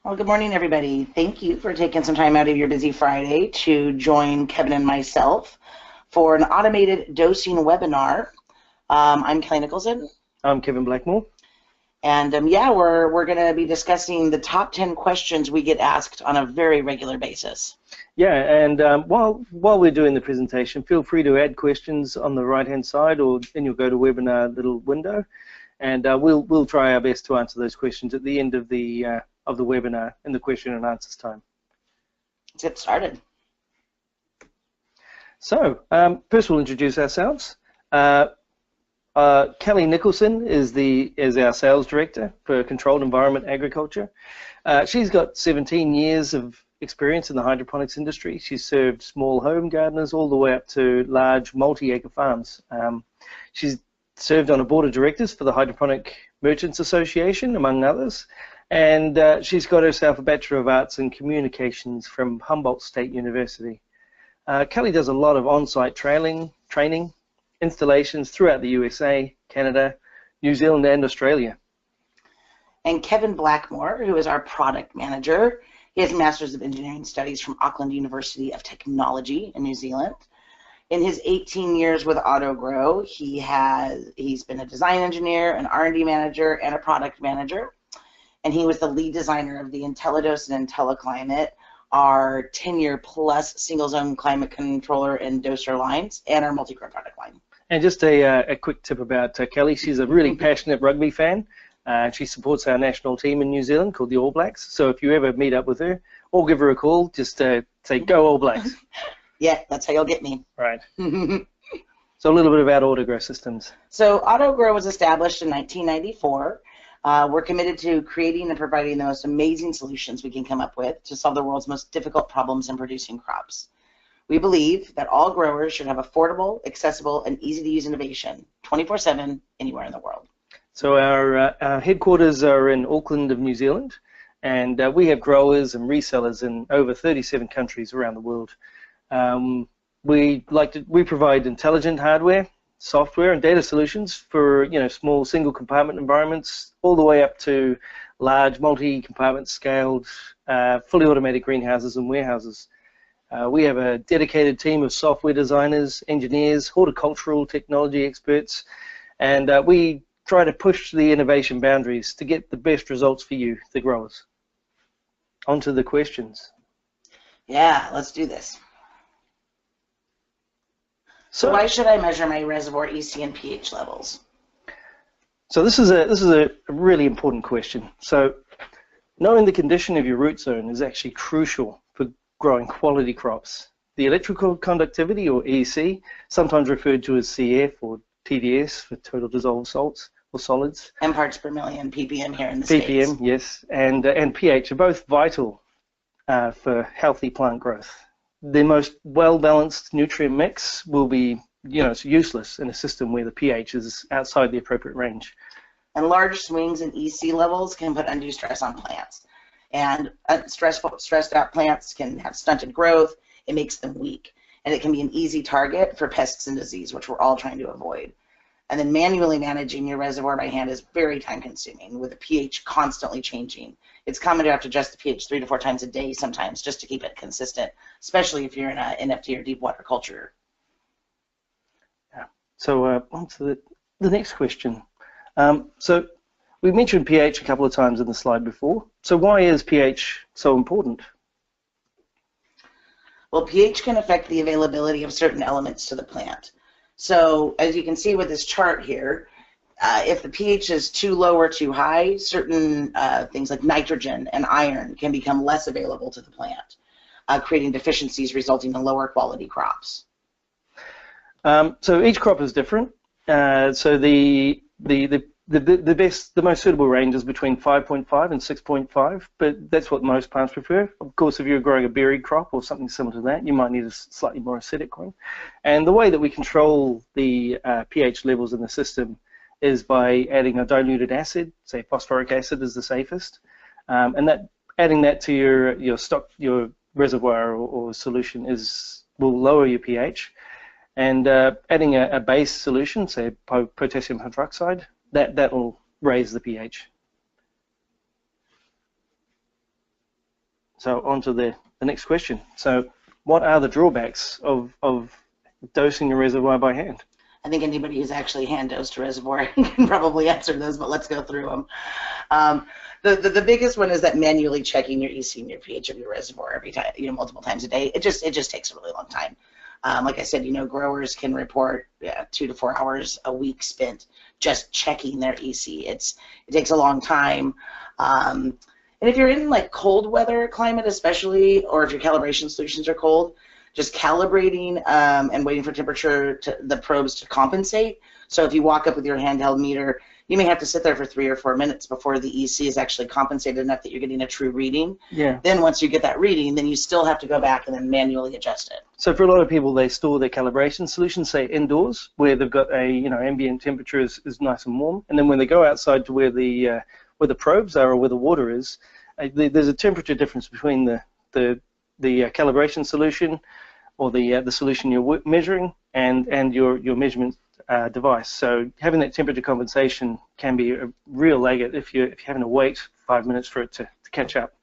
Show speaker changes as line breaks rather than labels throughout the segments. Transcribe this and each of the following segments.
Well, good morning, everybody. Thank you for taking some time out of your busy Friday to join Kevin and myself for an automated dosing webinar. I'm Kelly Nicholson.
I'm Kevin Blackmore.
And yeah, we're going to be discussing the top 10 questions we get asked on a very regular basis.
Yeah, and while we're doing the presentation, feel free to add questions on the right-hand side or in your GoToWebinar little window, and we'll try our best to answer those questions at the end of the webinar in the question and answers time.
Let's get started.
So first we'll introduce ourselves. Kelly Nicholson is our sales director for Controlled Environment Agriculture. She's got 17 years of experience in the hydroponics industry. She's served small home gardeners all the way up to large multi-acre farms. She's served on a board of directors for the Hydroponic Merchants Association, among others, and she's got herself a Bachelor of Arts in Communications from Humboldt State University. Kelly does a lot of on-site training, installations throughout the USA, Canada, New Zealand, and Australia.
And Kevin Blackmore, who is our product manager. He has a Master's of Engineering Studies from Auckland University of Technology in New Zealand. In his 18 years with Autogrow, he's been a design engineer, an R&D manager, and a product manager. And he was the lead designer of the IntelliDose and IntelliClimate, our 10-year plus single-zone climate controller and doser lines, and our multi-grow product line.
And just a quick tip about Kelly. She's a really passionate rugby fan. She supports our national team in New Zealand called the All Blacks. So if you ever meet up with her or give her a call, just say, go All Blacks.
Yeah, that's how you'll get me.
Right. So a little bit about Autogrow systems.
So Autogrow was established in 1994. We're committed to creating and providing the most amazing solutions we can come up with to solve the world's most difficult problems in producing crops. We believe that all growers should have affordable, accessible, and easy-to-use innovation 24/7 anywhere in the world.
So our headquarters are in Auckland of New Zealand, and we have growers and resellers in over 37 countries around the world. We provide intelligent hardware, software, and data solutions for small single compartment environments, all the way up to large multi-compartment scaled, fully automated greenhouses and warehouses. We have a dedicated team of software designers, engineers, horticultural technology experts, and we try to push the innovation boundaries to get the best results for you, the growers. On to the questions.
Yeah, let's do this. So why should I measure my reservoir EC and pH levels?
So this is a really important question. So knowing the condition of your root zone is actually crucial for growing quality crops. The electrical conductivity, or EC, sometimes referred to as CF or TDS for total dissolved salts or solids.
And parts per million, ppm here in the States.
ppm, yes, and pH are both vital for healthy plant growth. The most well-balanced nutrient mix will be, it's useless in a system where the pH is outside the appropriate range.
And large swings in EC levels can put undue stress on plants. And stressed out plants can have stunted growth. It makes them weak. And it can be an easy target for pests and disease, which we're all trying to avoid. And then manually managing your reservoir by hand is very time-consuming, with the pH constantly changing. It's common to have to adjust the pH 3 to 4 times a day sometimes just to keep it consistent, especially if you're in an NFT or deep water culture.
Yeah. So on to the next question. So we mentioned pH a couple of times in the slide before. So why is pH so important?
Well, pH can affect the availability of certain elements to the plant. So as you can see with this chart here, if the pH is too low or too high, certain things like nitrogen and iron can become less available to the plant, creating deficiencies resulting in lower quality crops.
So each crop is different. So the most suitable range is between 5.5 and 6.5, but that's what most plants prefer. Of course, if you're growing a berry crop or something similar to that, you might need a slightly more acidic one. And the way that we control the pH levels in the system is by adding a diluted acid. Say phosphoric acid is the safest, and adding that to your reservoir or solution will lower your pH. And adding a base solution, say potassium hydroxide, that will raise the pH. So on to the next question. So what are the drawbacks of dosing a reservoir by hand?
I think anybody who's actually hand dosed a reservoir can probably answer those, but let's go through them. The biggest one is that manually checking your EC and your pH of your reservoir every time, multiple times a day. It just takes a really long time. Like I said, growers can report 2 to 4 hours a week spent just checking their EC. It takes a long time. And if you're in like cold weather climate especially, or if your calibration solutions are cold, just calibrating and waiting for the probes to compensate. So if you walk up with your handheld meter, you may have to sit there for 3 or 4 minutes before the EC is actually compensated enough that you're getting a true reading.
Yeah.
Then once you get that reading, then you still have to go back and then manually adjust it.
So for a lot of people, they store their calibration solutions, say indoors, where they've got ambient temperature is nice and warm, and then when they go outside to where the probes are or where the water is, there's a temperature difference between the calibration solution or the solution you're measuring and your measurement device. So having that temperature compensation can be a real lag if you're having to wait 5 minutes for it to catch up.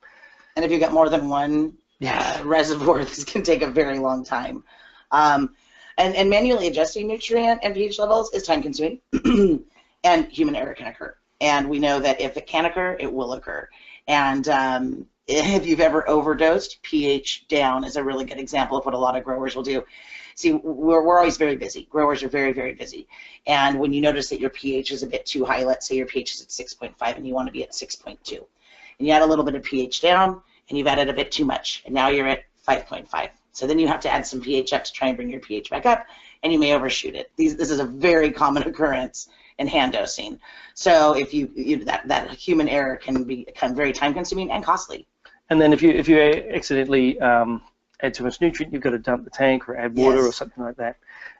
And if you've got more than one reservoir, this can take a very long time. And manually adjusting nutrient and pH levels is time consuming, and human error can occur. And we know that if it can occur, it will occur. And if you've ever overdosed, pH down is a really good example of what a lot of growers will do. See, we're always very busy. Growers are very, very busy. And when you notice that your pH is a bit too high, let's say your pH is at 6.5 and you want to be at 6.2, and you add a little bit of pH down, and you've added a bit too much, and now you're at 5.5. So then you have to add some pH up to try and bring your pH back up, and you may overshoot it. This is a very common occurrence in hand dosing. So if that human error can become very time-consuming and costly.
And then if you accidentally add too much nutrient, you've got to dump the tank or add water or something like that.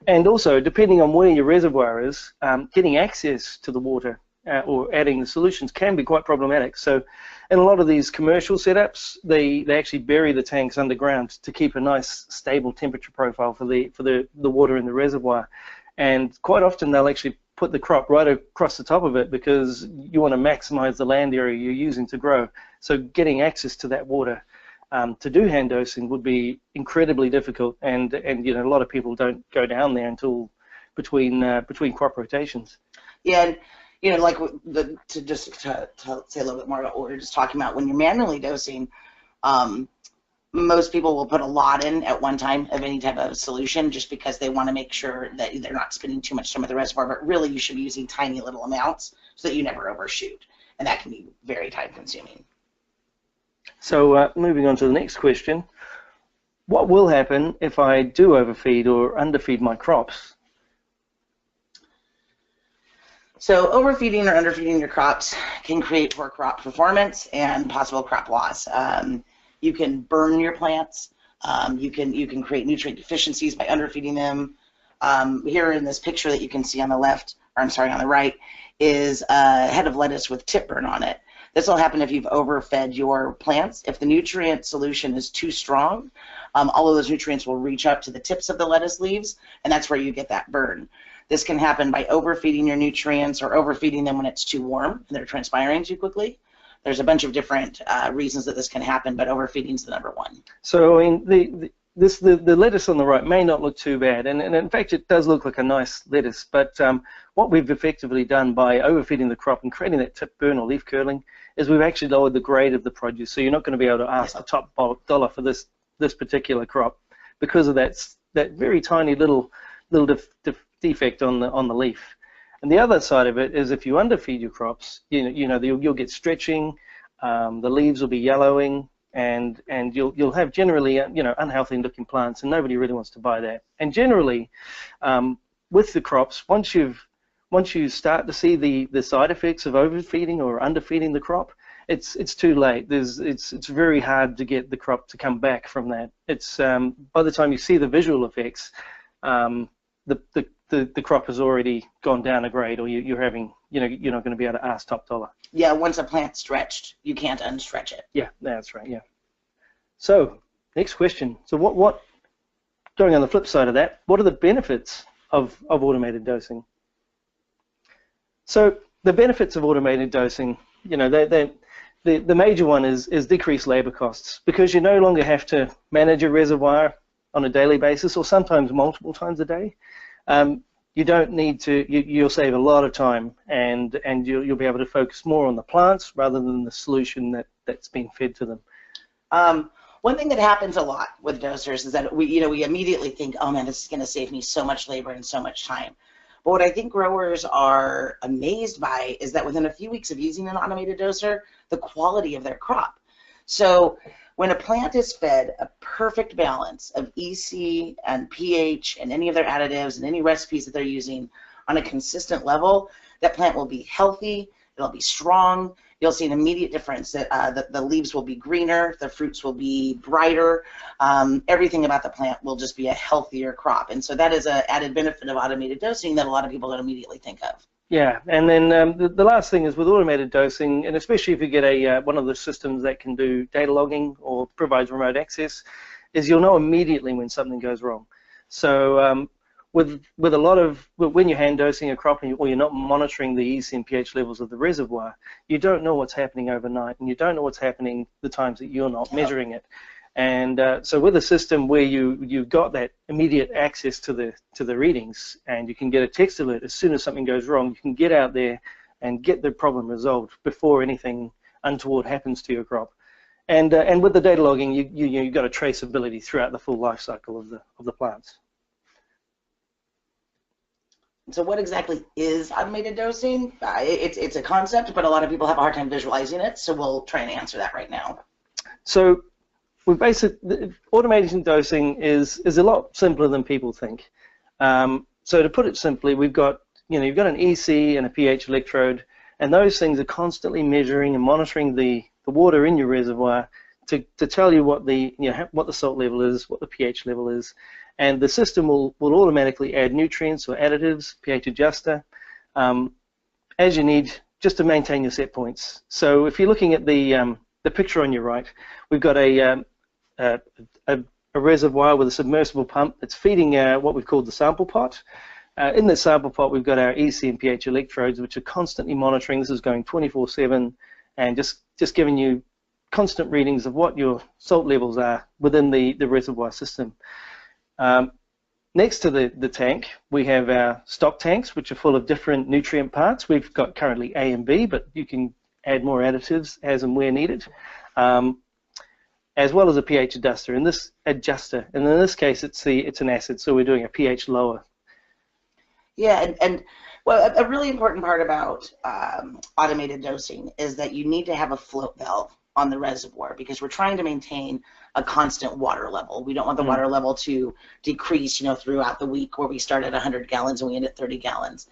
And also, depending on where your reservoir is, getting access to the water or adding the solutions can be quite problematic. So in a lot of these commercial setups, they actually bury the tanks underground to keep a nice stable temperature profile for the water in the reservoir. And quite often they'll actually put the crop right across the top of it because you want to maximize the land area you're using to grow. So getting access to that water to do hand dosing would be incredibly difficult, and a lot of people don't go down there until between crop rotations.
Yeah, and like to say a little bit more about what we were just talking about, when you're manually dosing, most people will put a lot in at one time of any type of solution just because they want to make sure that they're not spending too much time at the reservoir, but really you should be using tiny little amounts so that you never overshoot, and that can be very time consuming.
So moving on to the next question, what will happen if I do overfeed or underfeed my crops?
So overfeeding or underfeeding your crops can create poor crop performance and possible crop loss. You can burn your plants. You can create nutrient deficiencies by underfeeding them. Here in this picture that you can see on the left, or I'm sorry, on the right, is a head of lettuce with tip burn on it. This will happen if you've overfed your plants. If the nutrient solution is too strong, all of those nutrients will reach up to the tips of the lettuce leaves, and that's where you get that burn. This can happen by overfeeding your nutrients or overfeeding them when it's too warm and they're transpiring too quickly. There's a bunch of different reasons that this can happen, but overfeeding is the number one.
So I mean, the lettuce on the right may not look too bad, and in fact it does look like a nice lettuce, but what we've effectively done by overfeeding the crop and creating that tip burn or leaf curling is we've actually lowered the grade of the produce. So you're not going to be able to ask the top dollar for this particular crop because of that very tiny little defect on the leaf. And the other side of it is if you underfeed your crops, you'll get stretching, the leaves will be yellowing, and you'll have generally unhealthy looking plants, and nobody really wants to buy that. And generally, with the crops, once you start to see the side effects of overfeeding or underfeeding the crop, it's too late. It's very hard to get the crop to come back from that. It's by the time you see the visual effects, the crop has already gone down a grade, or you're not going to be able to ask top dollar.
Yeah, once a plant's stretched, you can't unstretch it.
Yeah, that's right. Yeah. So next question. So what going on the flip side of that, what are the benefits of automated dosing? So the benefits of automated dosing, the major one is decreased labor costs, because you no longer have to manage a reservoir on a daily basis, or sometimes multiple times a day. You don't need to. You'll save a lot of time, and you'll be able to focus more on the plants rather than the solution that's being fed to them.
One thing that happens a lot with dosers is that we immediately think, oh man, this is going to save me so much labor and so much time. But what I think growers are amazed by is that within a few weeks of using an automated doser, the quality of their crop. So when a plant is fed a perfect balance of EC and pH and any of their additives and any recipes that they're using on a consistent level, that plant will be healthy, it'll be strong. You'll see an immediate difference that the leaves will be greener, the fruits will be brighter, everything about the plant will just be a healthier crop. And so that is an added benefit of automated dosing that a lot of people don't immediately think of.
Yeah, and then the last thing is with automated dosing, and especially if you get a one of the systems that can do data logging or provides remote access, is you'll know immediately when something goes wrong. So with a lot of, when you're hand dosing a crop or you're not monitoring the EC and pH levels of the reservoir, you don't know what's happening overnight, and you don't know what's happening the times that you're not measuring it. And so with a system where you've got that immediate access to the readings, and you can get a text alert as soon as something goes wrong, you can get out there and get the problem resolved before anything untoward happens to your crop. And with the data logging, you've got a traceability throughout the full life cycle of the plants.
So what exactly is automated dosing? It's a concept, but a lot of people have a hard time visualizing it, so we'll try and answer that right now.
So automation dosing is a lot simpler than people think. So to put it simply, you've got an EC and a pH electrode, and those things are constantly measuring and monitoring the water in your reservoir to tell you what the salt level is, what the pH level is. And the system will automatically add nutrients or additives, pH adjuster, as you need, just to maintain your set points. So if you're looking at the picture on your right, we've got a reservoir with a submersible pump that's feeding what we've called the sample pot. In the sample pot, we've got our EC and pH electrodes, which are constantly monitoring. This is going 24/7, and just giving you constant readings of what your salt levels are within the reservoir system. Next to the tank, we have our stock tanks, which are full of different nutrient parts. We've got currently A and B, but you can add more additives as and where needed, as well as a pH adjuster. And in this case, it's an acid, so we're doing a pH lower.
Yeah, and well, a really important part about automated dosing is that you need to have a float valve on the reservoir, because we're trying to maintain a constant water level. We don't want the water level to decrease, throughout the week, where we start at 100 gallons and we end at 30 gallons,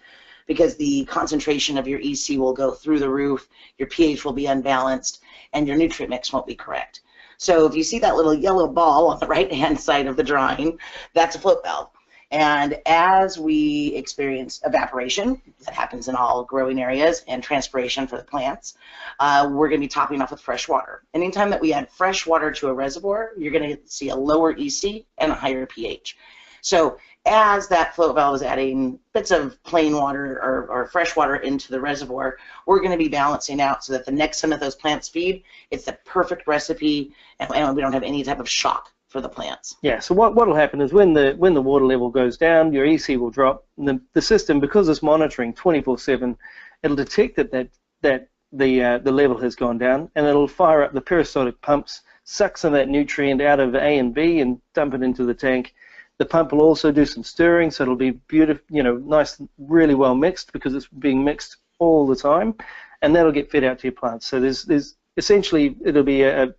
because the concentration of your EC will go through the roof, your pH will be unbalanced, and your nutrient mix won't be correct. So if you see that little yellow ball on the right-hand side of the drawing, that's a float valve. And as we experience evaporation, that happens in all growing areas, and transpiration for the plants, we're going to be topping off with fresh water. Anytime that we add fresh water to a reservoir, you're going to see a lower EC and a higher pH. So as that float valve is adding bits of plain water or fresh water into the reservoir, we're going to be balancing out so that the next time that those plants feed, it's the perfect recipe, and we don't have any type of shock for the plants.
Yeah, so what will happen is when the water level goes down, your EC will drop, and the system, because it's monitoring 24/7, it'll detect that the level has gone down, and it'll fire up the peristaltic pumps, suck some of that nutrient out of A and B and dump it into the tank. The pump will also do some stirring, so it'll be beautiful, nice, really well mixed, because it's being mixed all the time, and that'll get fed out to your plants. So there's essentially, it'll be a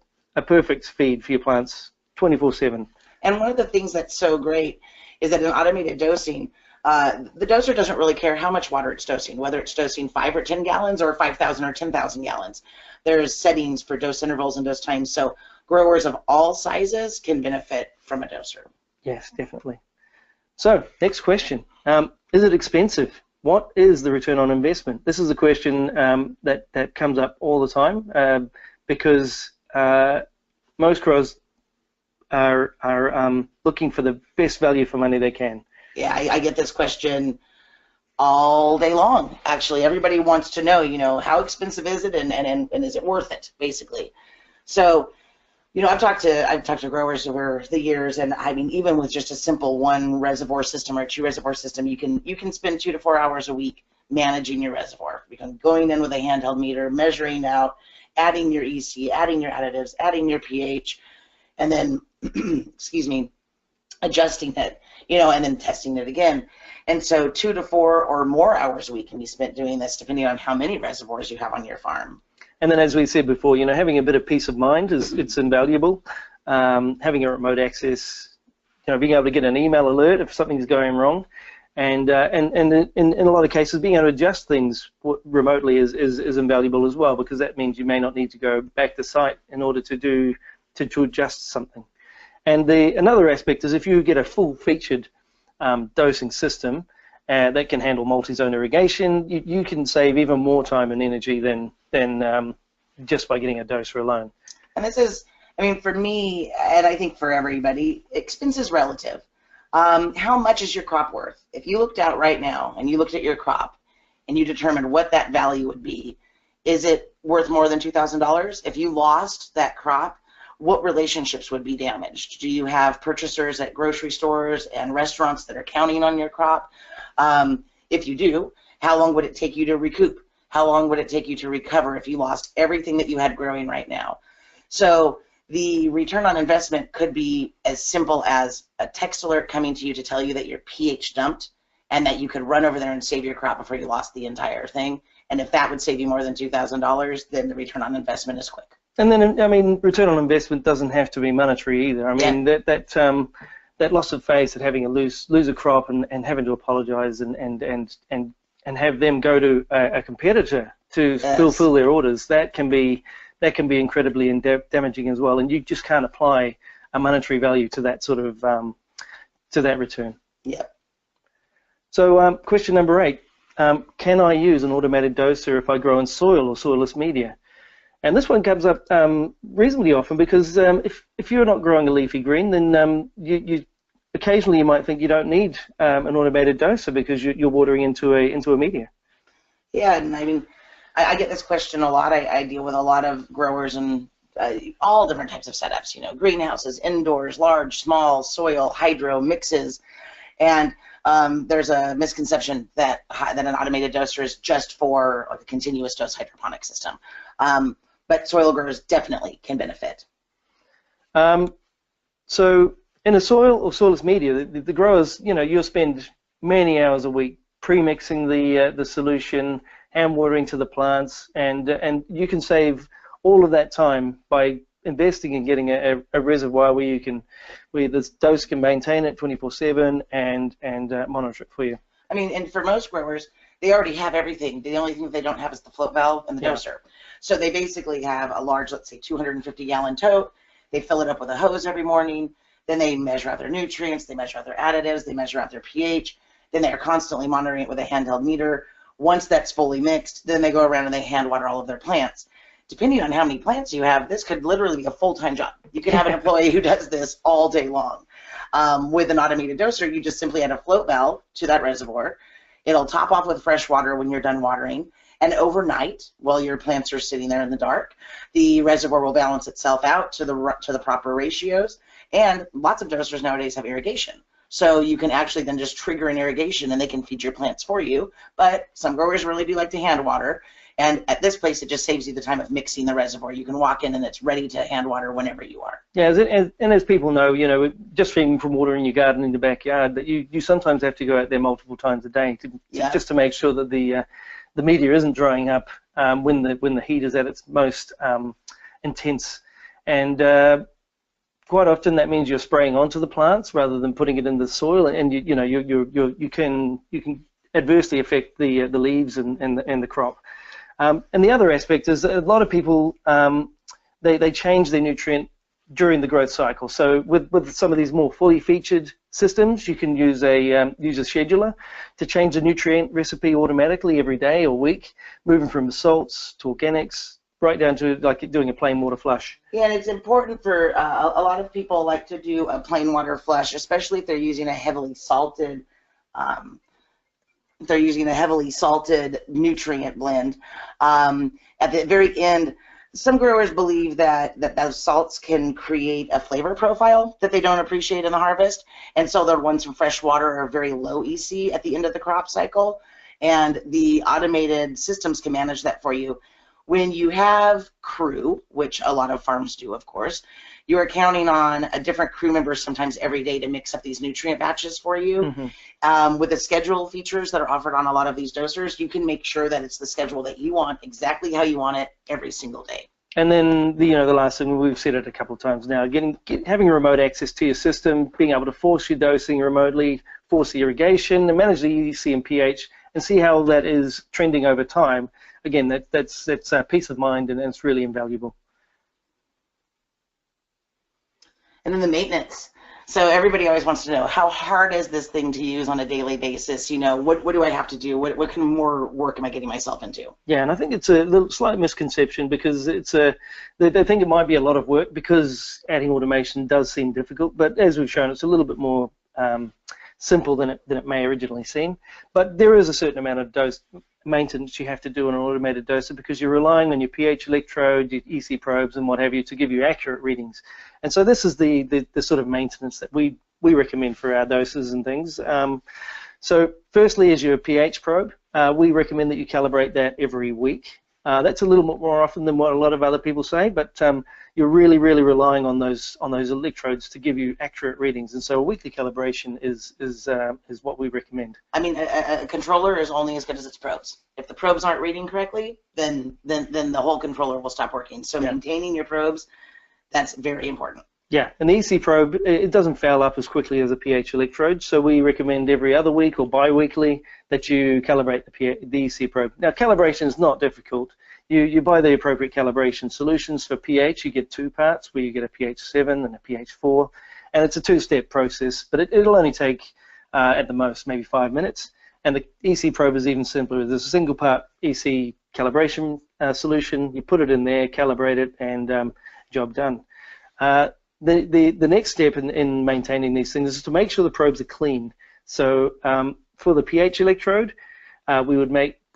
perfect feed for your plants 24/7.
And one of the things that's so great is that in automated dosing, the doser doesn't really care how much water it's dosing, whether it's dosing 5 or 10 gallons or 5,000 or 10,000 gallons. There's settings for dose intervals and dose times, so growers of all sizes can benefit from a doser.
Yes, definitely. So, next question. Is it expensive? What is the return on investment? This is a question that comes up all the time, because most growers are looking for the best value for money they can.
Yeah, I get this question all day long. Actually, everybody wants to know, how expensive is it, and is it worth it, basically. So, I've talked to growers over the years, and I mean, even with just a simple one reservoir system or two reservoir system, you can spend 2 to 4 hours a week managing your reservoir. Going in with a handheld meter, measuring out, adding your EC, adding your additives, adding your pH, and then, excuse me, adjusting it, and then testing it again. And so 2 to 4 or more hours a week can be spent doing this, depending on how many reservoirs you have on your farm.
And then, as we said before, having a bit of peace of mind it's invaluable. Having a remote access, being able to get an email alert if something's going wrong, and in a lot of cases, being able to adjust things remotely is invaluable as well, because that means you may not need to go back to site in order to adjust something. And another aspect is if you get a full-featured dosing system that can handle multi-zone irrigation, you can save even more time and energy than just by getting a doser alone.
And this is, for me, and I think for everybody, expense is relative. How much is your crop worth? If you looked out right now and you looked at your crop and you determined what that value would be, is it worth more than $2,000? If you lost that crop, what relationships would be damaged? Do you have purchasers at grocery stores and restaurants that are counting on your crop? If you do, how long would it take you to recoup? How long would it take you to recover if you lost everything that you had growing right now? So the return on investment could be as simple as a text alert coming to you to tell you that your pH dumped and that you could run over there and save your crop before you lost the entire thing. And if that would save you more than $2,000, then the return on investment is quick.
And then, return on investment doesn't have to be monetary either. That loss of face at having to lose a crop and having to apologize and have them go to a competitor to fulfill their orders, that can be incredibly damaging as well. And you just can't apply a monetary value to that sort of to that return.
Yep.
So question number 8: can I use an automated doser if I grow in soil or soilless media? And this one comes up reasonably often because if you're not growing a leafy green, then you occasionally you might think you don't need an automated doser because you're watering into a media.
Yeah, and I get this question a lot. I deal with a lot of growers and all different types of setups. Greenhouses, indoors, large, small, soil, hydro mixes, and there's a misconception that an automated doser is just for a continuous dose hydroponic system. But soil growers definitely can benefit.
So in a soil or soilless media, the growers, you'll spend many hours a week pre-mixing the solution, hand watering to the plants, and you can save all of that time by investing in getting a reservoir where this dose can maintain it 24/7 and monitor it for you.
And for most growers, they already have everything. The only thing that they don't have is the float valve and the doser. So they basically have a large, let's say 250-gallon tote. They fill it up with a hose every morning. Then they measure out their nutrients. They measure out their additives. They measure out their pH. Then they are constantly monitoring it with a handheld meter. Once that's fully mixed, then they go around and they hand water all of their plants. Depending on how many plants you have, this could literally be a full-time job. You could have an employee who does this all day long. With an automated doser, you just simply add a float valve to that reservoir. It'll top off with fresh water when you're done watering. And overnight, while your plants are sitting there in the dark, the reservoir will balance itself out to the proper ratios. And lots of dosers nowadays have irrigation. So you can actually then just trigger an irrigation and they can feed your plants for you. But some growers really do like to hand water. And at this place, it just saves you the time of mixing the reservoir. You can walk in and it's ready to hand water whenever you are.
Yeah, and as people know, just from watering your garden in the backyard, that you sometimes have to go out there multiple times a day just to make sure that the media isn't drying up when the heat is at its most intense. And quite often that means you're spraying onto the plants rather than putting it in the soil, and you can adversely affect the leaves and the crop. And the other aspect is that a lot of people they change their nutrient during the growth cycle. So with some of these more fully featured systems, you can use a scheduler to change the nutrient recipe automatically every day or week, moving from salts to organics, right down to like doing a plain water flush.
Yeah, and it's important for a lot of people like to do a plain water flush, especially if they're using a heavily salted they're using a heavily salted nutrient blend. At the very end, some growers believe that those salts can create a flavor profile that they don't appreciate in the harvest, and so the ones from fresh water are very low EC at the end of the crop cycle, and the automated systems can manage that for you. When you have crew, which a lot of farms do, of course, you are counting on a different crew member sometimes every day to mix up these nutrient batches for you. Mm-hmm. With the schedule features that are offered on a lot of these dosers, you can make sure that it's the schedule that you want, exactly how you want it, every single day.
And then the last thing, we've said it a couple of times now, having remote access to your system, being able to force your dosing remotely, force the irrigation, and manage the EC and pH, and see how that is trending over time. Again, that's peace of mind, and it's really invaluable.
And then the maintenance. So everybody always wants to know, how hard is this thing to use on a daily basis? What do I have to do? What kind of more work am I getting myself into?
Yeah, and I think it's a little slight misconception, because they think it might be a lot of work because adding automation does seem difficult, but as we've shown, it's a little bit more simple than it may originally seem. But there is a certain amount of dose maintenance you have to do on an automated doser, because you're relying on your pH electrode, your EC probes, and what have you to give you accurate readings. And so this is the sort of maintenance that we recommend for our doses and things. So firstly is your pH probe. We recommend that you calibrate that every week. That's a little bit more often than what a lot of other people say, but you're really relying on those electrodes to give you accurate readings, and so a weekly calibration is what we recommend.
I mean, a controller is only as good as its probes. If the probes aren't reading correctly, then the whole controller will stop working. So yeah, maintaining your probes, that's very important.
Yeah, and the EC probe, it doesn't foul up as quickly as a pH electrode, so we recommend every other week or bi-weekly that you calibrate the EC probe. Now, calibration is not difficult. You buy the appropriate calibration solutions for pH. You get 2 parts, where you get a pH 7 and a pH 4, and it's a 2-step process, but it'll only take, at the most, maybe 5 minutes. And the EC probe is even simpler. There's a single part EC calibration solution. You put it in there, calibrate it, and job done. The next step in maintaining these things is to make sure the probes are clean. So for the pH electrode, we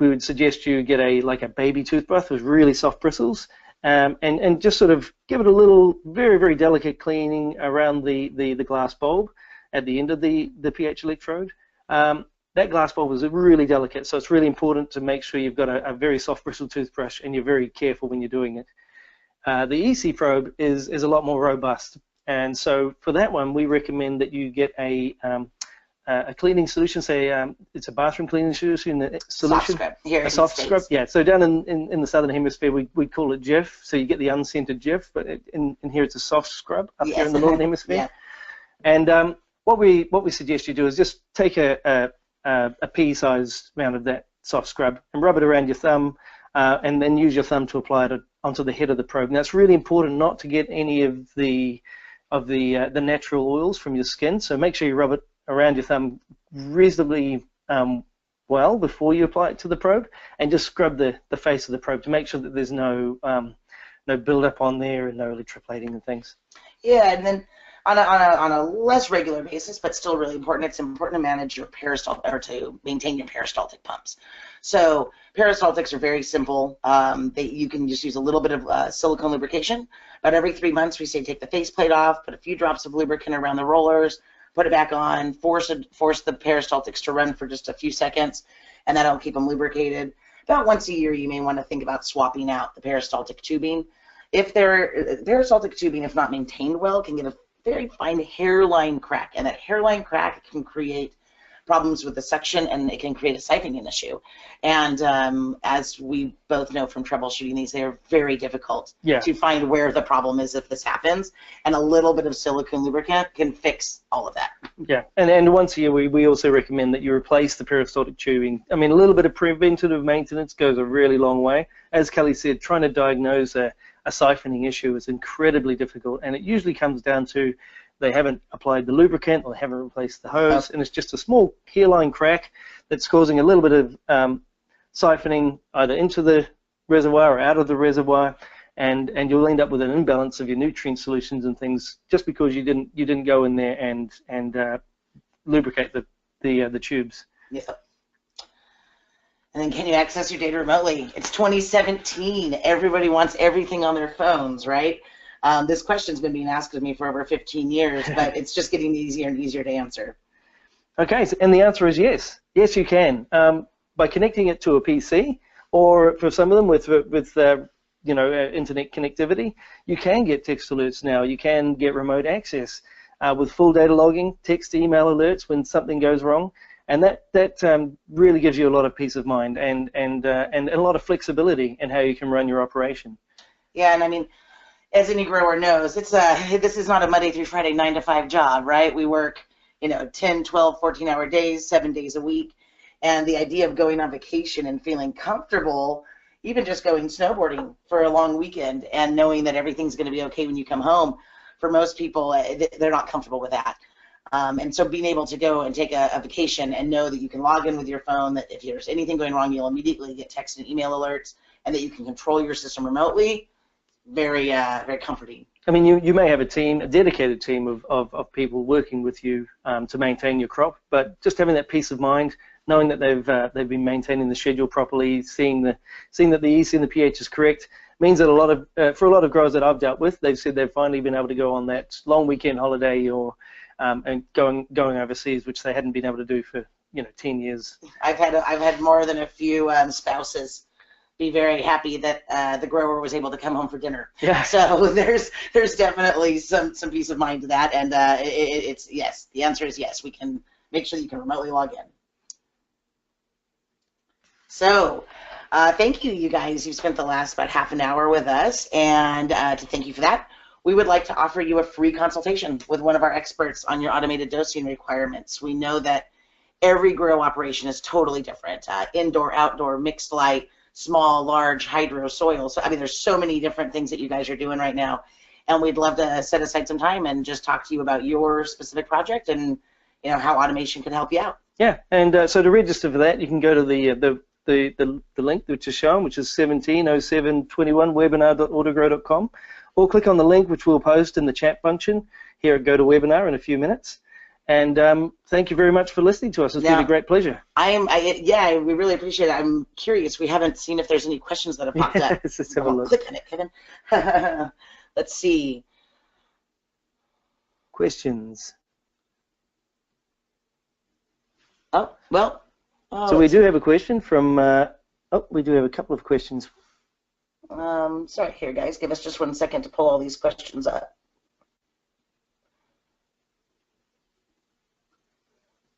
would suggest you get like a baby toothbrush with really soft bristles, and just sort of give it a little very delicate cleaning around the glass bulb at the end of the pH electrode. That glass bulb is really delicate, so it's really important to make sure you've got a very soft bristled toothbrush and you're very careful when you're doing it. The EC probe is a lot more robust, and so for that one we recommend that you get a cleaning solution. Say it's a bathroom cleaning solution.
Soft scrub. Here
a soft scrub. Yeah. So down in the southern hemisphere we call it Jif. So you get the unscented Jif, but in here it's a soft scrub up here in the northern hemisphere. Yeah. And what we suggest you do is just take a pea-sized amount of that soft scrub and rub it around your thumb, and then use your thumb to apply it onto the head of the probe. Now it's really important not to get any of the natural oils from your skin. So make sure you rub it around your thumb reasonably well before you apply it to the probe, and just scrub the face of the probe to make sure that there's no build-up on there and no electroplating and things.
Yeah, and then on a less regular basis, but still really important, it's important to manage your peristaltic, or to maintain your peristaltic pumps. So peristaltics are very simple. You can just use a little bit of silicone lubrication. About every 3 months, we say take the faceplate off, put a few drops of lubricant around the rollers, put it back on, force the peristaltics to run for just a few seconds, and that'll keep them lubricated. About once a year, you may want to think about swapping out the peristaltic tubing. If peristaltic tubing, if not maintained well, can get a very fine hairline crack, and that hairline crack can create problems with the suction, and it can create a siphoning issue. And as we both know from troubleshooting these, they are very difficult to find where the problem is if this happens, and a little bit of silicone lubricant can fix all of that.
Yeah, and once a year we also recommend that you replace the peristaltic tubing. I mean, a little bit of preventative maintenance goes a really long way. As Kelly said, trying to diagnose a siphoning issue is incredibly difficult, and it usually comes down to they haven't applied the lubricant or they haven't replaced the hose, and it's just a small hairline crack that's causing a little bit of siphoning either into the reservoir or out of the reservoir, and you'll end up with an imbalance of your nutrient solutions and things just because you didn't go in there and lubricate the tubes.
Yeah. And then can you access your data remotely? It's 2017. Everybody wants everything on their phones, right? This question's been being asked of me for over 15 years, but it's just getting easier and easier to answer.
Okay, and the answer is yes. Yes, you can. By connecting it to a PC, or for some of them with internet connectivity, you can get text alerts now. You can get remote access with full data logging, text, email alerts when something goes wrong, and that really gives you a lot of peace of mind and a lot of flexibility in how you can run your operation.
Yeah, and I mean, as any grower knows, this is not a Monday through Friday 9 to 5 job, right? We work 10, 12, 14-hour days, 7 days a week, and the idea of going on vacation and feeling comfortable, even just going snowboarding for a long weekend and knowing that everything's going to be okay when you come home, for most people, they're not comfortable with that. And so being able to go and take a vacation and know that you can log in with your phone, that if there's anything going wrong, you'll immediately get text and email alerts, and that you can control your system remotely, very, very comforting.
I mean, you may have a dedicated team of people working with you to maintain your crop, but just having that peace of mind, knowing that they've been maintaining the schedule properly, seeing that the EC and the pH is correct, means that for a lot of growers that I've dealt with, they've said they've finally been able to go on that long weekend holiday or and going overseas, which they hadn't been able to do for 10 years.
I've had more than a few spouses be very happy that the grower was able to come home for dinner.
Yeah.
So there's definitely some peace of mind to that, and it's yes. The answer is yes. We can make sure that you can remotely log in. So thank you, you guys. You've spent the last about half an hour with us, and to thank you for that, we would like to offer you a free consultation with one of our experts on your automated dosing requirements. We know that every grow operation is totally different. Indoor, outdoor, mixed light, small, large, hydro, soil. So I mean, there's so many different things that you guys are doing right now, and we'd love to set aside some time and just talk to you about your specific project and how automation can help you out.
Yeah, and so to register for that, you can go to the link which is shown, which is 170721 webinar.autogrow.com, or click on the link which we'll post in the chat function here at GoToWebinar in a few minutes. And thank you very much for listening to us. It's been a great pleasure.
Yeah, we really appreciate it. I'm curious. We haven't seen if there's any questions that have popped up.
Let's have a look.
Click on it, Kevin. Let's see.
Questions.
Oh, well.
So we do have a question from, we do have a couple of questions.
Sorry, here, guys. Give us just 1 second to pull all these questions up.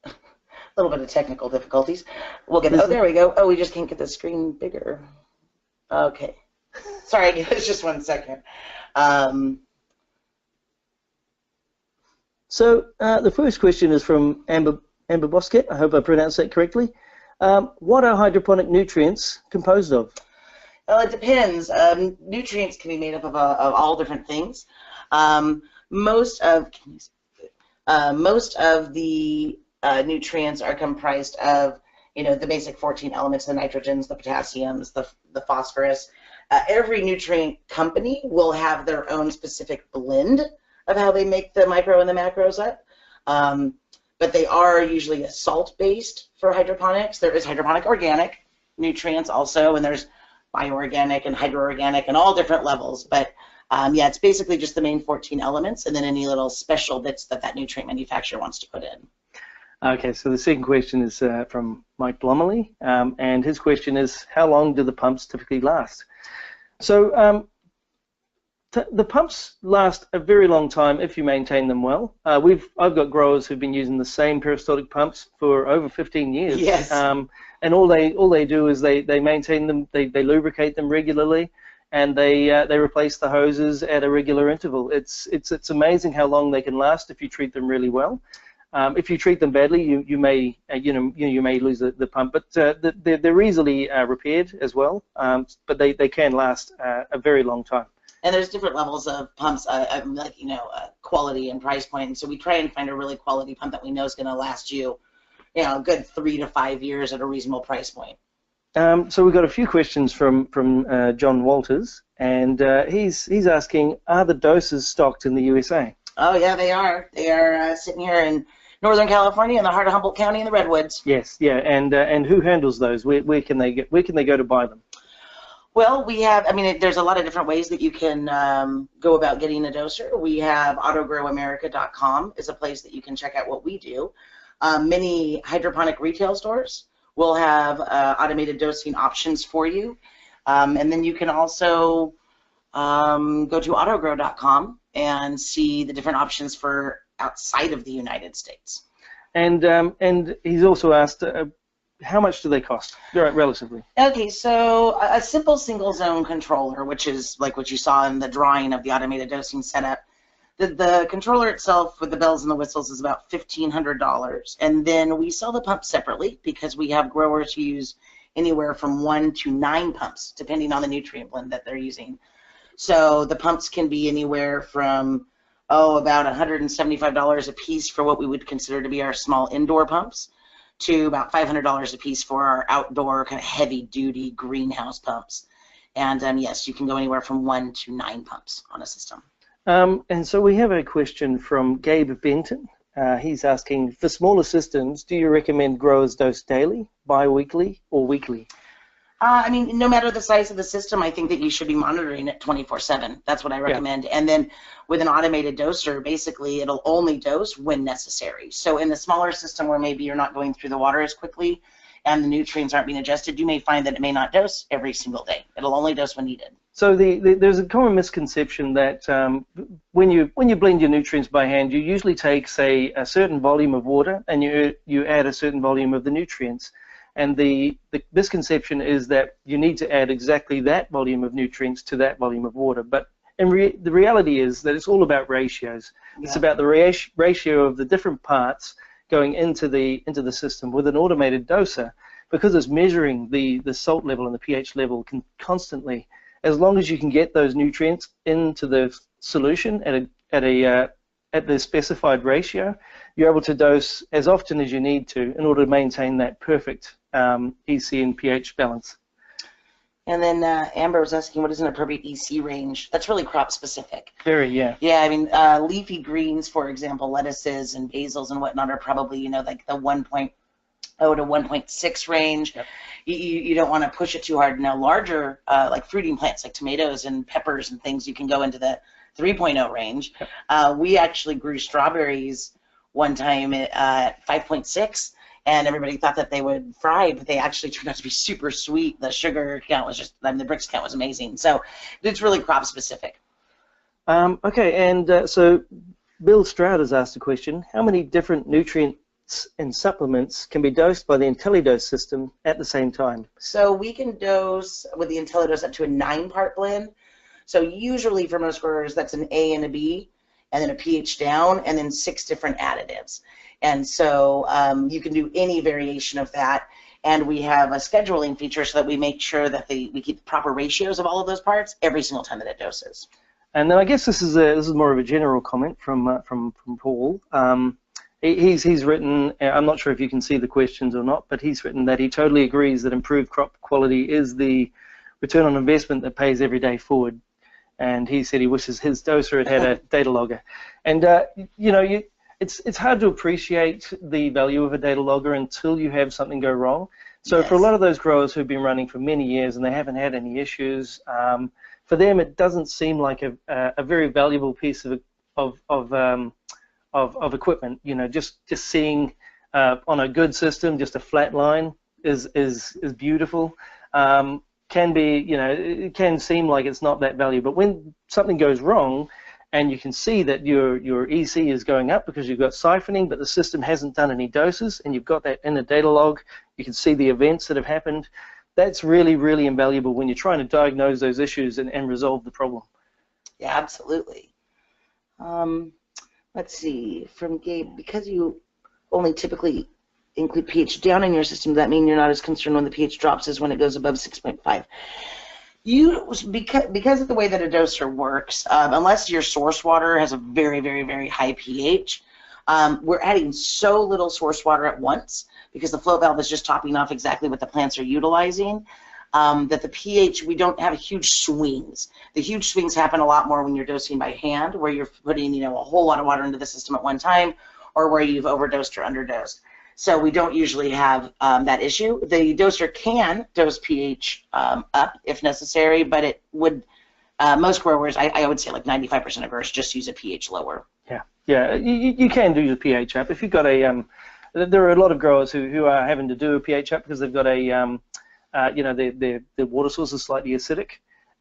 A little bit of technical difficulties. We'll get. Oh, there we go. Oh, we just can't get the screen bigger. Okay. Sorry, give us just 1 second.
So the first question is from Amber Bosquet. I hope I pronounced that correctly. What are hydroponic nutrients composed of?
Well, it depends. Nutrients can be made up of all different things. Most of the nutrients are comprised of, the basic 14 elements: the nitrogens, the potassiums, the phosphorus. Every nutrient company will have their own specific blend of how they make the micro and the macros up. But they are usually salt-based for hydroponics. There is hydroponic organic nutrients also, and there's bioorganic and hydroorganic and all different levels. But yeah, it's basically just the main 14 elements and then any little special bits that nutrient manufacturer wants to put in.
Okay, so the second question is from Mike Blomley, and his question is, how long do the pumps typically last? So the pumps last a very long time if you maintain them well. I've got growers who've been using the same peristaltic pumps for over 15 years.
Yes.
And all they do is they maintain them, they lubricate them regularly, and they replace the hoses at a regular interval. It's amazing how long they can last if you treat them really well. If you treat them badly, you may lose the pump, but they're easily repaired as well. But they can last a very long time.
And there's different levels of pumps, quality and price point. And so we try and find a really quality pump that we know is going to last you, a good 3 to 5 years at a reasonable price point.
So we've got a few questions from John Walters, and he's asking, are the doses stocked in the USA?
Oh yeah, they are. They are sitting here in Northern California, in the heart of Humboldt County in the Redwoods.
Yes, yeah, and who handles those? Where can they get? Where can they go to buy them?
Well, we have, I mean, there's a lot of different ways that you can go about getting a doser. We have AutogrowAmerica.com is a place that you can check out what we do. Many hydroponic retail stores will have automated dosing options for you. And then you can also go to Autogrow.com and see the different options for outside of the United States.
And he's also asked, how much do they cost, relatively?
Okay, so a simple single zone controller, which is like what you saw in the drawing of the automated dosing setup, the controller itself with the bells and the whistles is about $1,500. And then we sell the pumps separately because we have growers who use anywhere from 1 to 9 pumps, depending on the nutrient blend that they're using. So the pumps can be anywhere from, about $175 a piece for what we would consider to be our small indoor pumps, to about $500 a piece for our outdoor kind of heavy-duty greenhouse pumps. And yes, you can go anywhere from 1 to 9 pumps on a system.
And so we have a question from Gabe Benton. He's asking, for smaller systems, do you recommend growers dose daily, bi-weekly, or weekly?
I mean, no matter the size of the system, I think that you should be monitoring it 24/7. That's what I recommend. Yeah. And then with an automated doser, basically it'll only dose when necessary. So in the smaller system where maybe you're not going through the water as quickly and the nutrients aren't being adjusted, you may find that it may not dose every single day. It'll only dose when needed.
So there's a common misconception that when you blend your nutrients by hand, you usually take, say, a certain volume of water and you add a certain volume of the nutrients. And the misconception is that you need to add exactly that volume of nutrients to that volume of water. But the reality is that it's all about ratios. Yeah. It's about the ratio of the different parts going into the system. With an automated doser, because it's measuring the salt level and the pH level constantly, as long as you can get those nutrients into the solution at the specified ratio, you're able to dose as often as you need to in order to maintain that perfect EC and pH balance.
And then Amber was asking, what is an appropriate EC range? That's really crop specific.
Very, yeah.
Yeah, I mean, leafy greens, for example, lettuces and basils and whatnot are probably, like the 1.0 to 1.6 range. Yep. You don't want to push it too hard. Now, larger, like fruiting plants, like tomatoes and peppers and things, you can go into the 3.0 range. Yep. We actually grew strawberries one time at 5.6. And everybody thought that they would fry, but they actually turned out to be super sweet. The sugar count was just, the Brix count was amazing. So it's really crop specific.
Okay, and so Bill Stroud has asked a question. How many different nutrients and supplements can be dosed by the IntelliDose system at the same time?
So we can dose with the IntelliDose up to a 9-part blend. So usually for most growers, that's an A and a B, and then a pH down, and then 6 different additives. And so you can do any variation of that, and we have a scheduling feature so that we make sure that we keep the proper ratios of all of those parts every single time that it doses.
And then I guess this is more of a general comment from Paul. He's written, I'm not sure if you can see the questions or not, but he's written that he totally agrees that improved crop quality is the return on investment that pays every day forward. And he said he wishes his doser had a data logger. And it's hard to appreciate the value of a data logger until you have something go wrong. So yes. For a lot of those growers who've been running for many years and they haven't had any issues, for them it doesn't seem like a very valuable piece of equipment. Just seeing on a good system just a flat line is beautiful. Can be, it can seem like it's not that valuable, but when something goes wrong and you can see that your EC is going up because you've got siphoning, but the system hasn't done any doses, and you've got that in a data log, you can see the events that have happened. That's really, really invaluable when you're trying to diagnose those issues and resolve the problem.
Yeah, absolutely. Let's see, from Gabe, because you only typically include pH down in your system, does that mean you're not as concerned when the pH drops as when it goes above 6.5? Because of the way that a doser works, unless your source water has a very, very, very high pH, we're adding so little source water at once because the float valve is just topping off exactly what the plants are utilizing, that the pH, we don't have huge swings. The huge swings happen a lot more when you're dosing by hand, where you're putting a whole lot of water into the system at one time, or where you've overdosed or underdosed. So we don't usually have that issue. The doser can dose pH up if necessary, but it would, most growers, I would say like 95% of growers just use a pH lower.
Yeah, you can do the pH up. If you've got a, there are a lot of growers who are having to do a pH up because they've got a, you know, their water source is slightly acidic.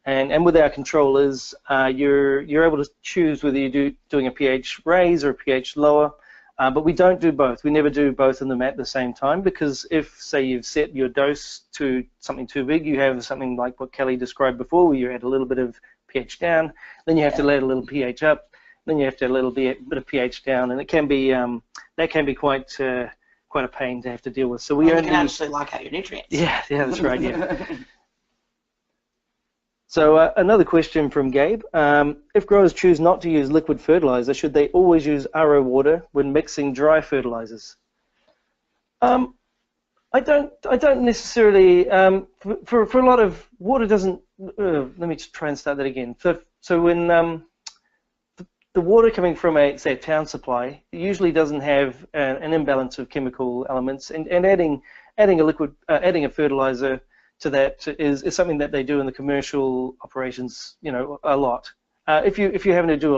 And with our controllers, you're able to choose whether you're doing a pH raise or a pH lower, but we don't do both. We never do both of them at the same time, because if, say, you've set your dose to something too big, you have something like what Kelly described before, where you add a little bit of pH down, then you have to let a little pH up, then you have to add a little bit of pH down, and it can be that can be quite a pain to have to deal with. So we
only can actually lock out your nutrients.
Yeah, that's right. Yeah. So another question from Gabe. If growers choose not to use liquid fertilizer, should they always use RO water when mixing dry fertilizers? I don't necessarily, for a lot of, water doesn't, let me just try and start that again. So when the water coming from say a town supply usually doesn't have an imbalance of chemical elements, and adding a fertilizer to that is something that they do in the commercial operations, you know, a lot. If you're having to do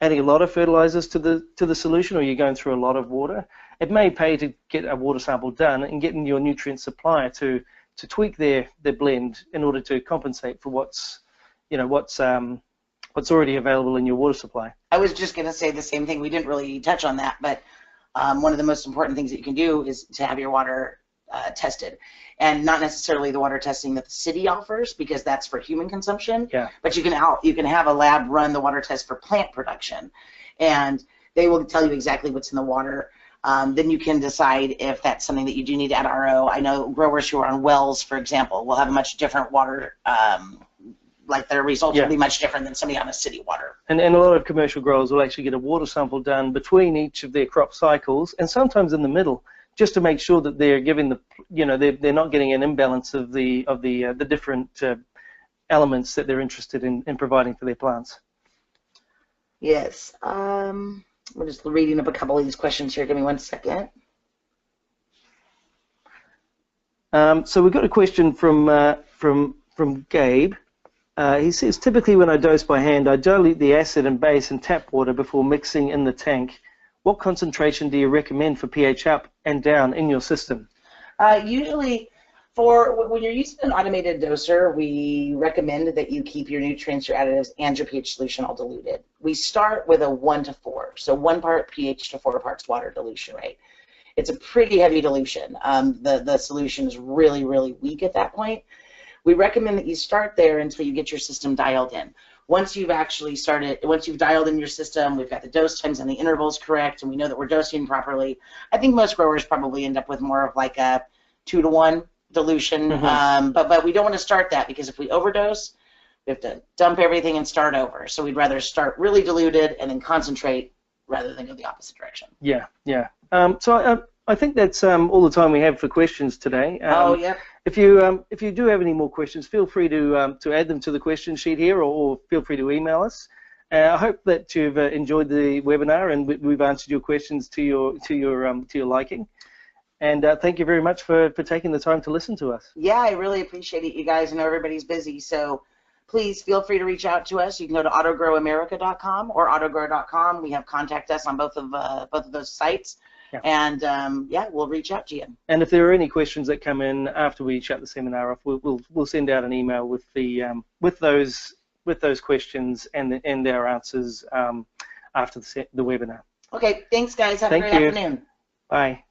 adding a lot of fertilizers to the solution, or you're going through a lot of water, it may pay to get a water sample done and getting your nutrient supplier to tweak their blend in order to compensate for what's already available in your water supply.
I was just going to say the same thing. We didn't really touch on that, but one of the most important things that you can do is to have your water tested, and not necessarily the water testing that the city offers, because that's for human consumption.
Yeah.
But you can have a lab run the water test for plant production, and they will tell you exactly what's in the water. Then you can decide if that's something that you do need to add RO. I know growers who are on wells, for example, will have a much different water. Like their results will be much different than somebody on a city water. And
a lot of commercial growers will actually get a water sample done between each of their crop cycles, and sometimes in the middle, just to make sure that they're giving they're not getting an imbalance of the different elements that they're interested in providing for their plants.
Yes. We're just reading up a couple of these questions here. Give me 1 second.
So we've got a question from Gabe. He says, typically when I dose by hand, I dilute the acid and base in tap water before mixing in the tank. What concentration do you recommend for pH up and down in your system?
Usually, when you're using an automated doser, we recommend that you keep your nutrients, your additives, and your pH solution all diluted. We start with a 1 to 4, so 1 part pH to 4 parts water dilution rate. It's a pretty heavy dilution. The solution is really, really weak at that point. We recommend that you start there until you get your system dialed in. Once you've dialed in your system, we've got the dose times and the intervals correct, and we know that we're dosing properly. I think most growers probably end up with more of like a 2 to 1 dilution, but we don't want to start that, because if we overdose, we have to dump everything and start over. So we'd rather start really diluted and then concentrate rather than go the opposite direction.
Yeah. So I think that's all the time we have for questions today.
Yeah.
If you do have any more questions, feel free to add them to the question sheet here, or feel free to email us. I hope that you've enjoyed the webinar and we've answered your questions to your liking. And thank you very much for taking the time to listen to us.
Yeah, I really appreciate it, you guys. I know everybody's busy, so please feel free to reach out to us. You can go to autogrowamerica.com or autogrow.com. We have contact us on both of those sites. Yeah. And we'll reach out to you. And
if there are any questions that come in after we shut the seminar off, we'll send out an email with those questions and our answers after the webinar.
Okay, thanks guys. Have a great afternoon.
Bye.